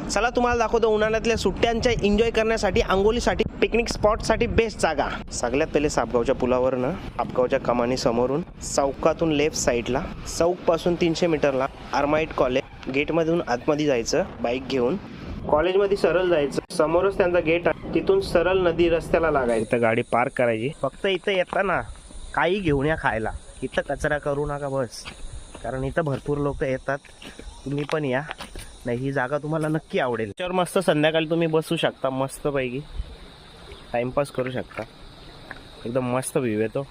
चला तुम्हाला दाखवतो उन्हाळ्यातल्या सुट्ट्यांच्या एन्जॉय करण्यासाठी आंघोळीसाठी पिकनिक स्पॉटसाठी बेस्ट जागा। सगळ्यात पहिले सापगावच्या पुलावर ना सापगावच्या कमानी समोरून चौकातून लेफ्ट साईडला चौक पासून 300 मीटरला आर्माइट कॉलेज गेटमधून आतमध्ये जायचं बाईक घेऊन, कॉलेजमध्ये सरळ जायचं, समोरच त्यांचा गेट आहे, तिथून सरळ नदी रस्त्याला लागायचं, तर गाडी पार्क करायची। फक्त इथं येताना काही घेऊन या खायला, इथं कचरा करू नका बस, कारण इथं भरपूर लोक येतात, तुम्ही पण या। नाही ही जागा तुम्हाला नक्की आवडेल। त्याच्यावर मस्त संध्याकाळी तुम्ही बसू शकता, मस्त पैकी टाइमपास करू शकता, एकदम मस्त व्ह्यू येतो।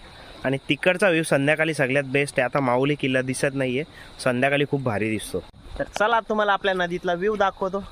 आणि तिकडचा व्ह्यू संध्याकाळी सगळ्यात बेस्ट आहे। आता माऊली किल्ला दिसत नाहीये, संध्याकाळी खूप भारी दिसतो। तर चला तुम्हाला आपल्या नदीतला व्ह्यू दाखवतो।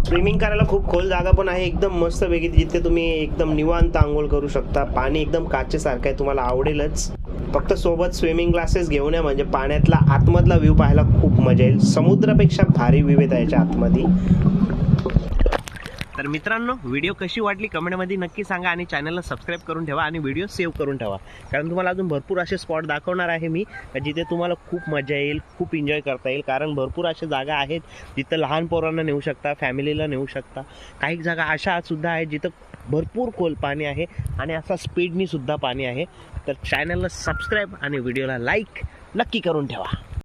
स्विमिंग करायला खूप खोल जागा पण आहे, एकदम मस्त पैकी, जिथे तुम्ही एकदम निवांत आंघोळ करू शकता। पाणी एकदम काचेसारखं आहे, तुम्हाला आवडेलच। फक्त सोबत स्विमिंग ग्लासेस घेऊन या, म्हणजे पाण्यातला आतमधला व्ह्यू पाहायला खूप मजा येईल। समुद्रापेक्षा भारी व्ह्यू आहे त्याच्या आतमध्ये। तर मित्रांनो, व्हिडिओ कशी वाटली कमेंटमध्ये नक्की सांगा आणि चॅनलला सबस्क्राईब करून ठेवा आणि व्हिडिओ सेव्ह करून ठेवा, कारण तुम्हाला अजून भरपूर असे स्पॉट दाखवणार आहे मी, जिथे तुम्हाला खूप मजा येईल, खूप एन्जॉय करता येईल। कारण भरपूर अशा जागा आहेत जिथं लहान पोरांना नेऊ शकता, फॅमिलीला नेऊ शकता। काही जागा अशा सुद्धा आहेत जिथं भरपूर खोल पाणी आहे आणि असा स्पीडनी सुद्धा पाणी आहे। तर चॅनलला सबस्क्राईब आणि व्हिडिओला लाईक नक्की करून ठेवा।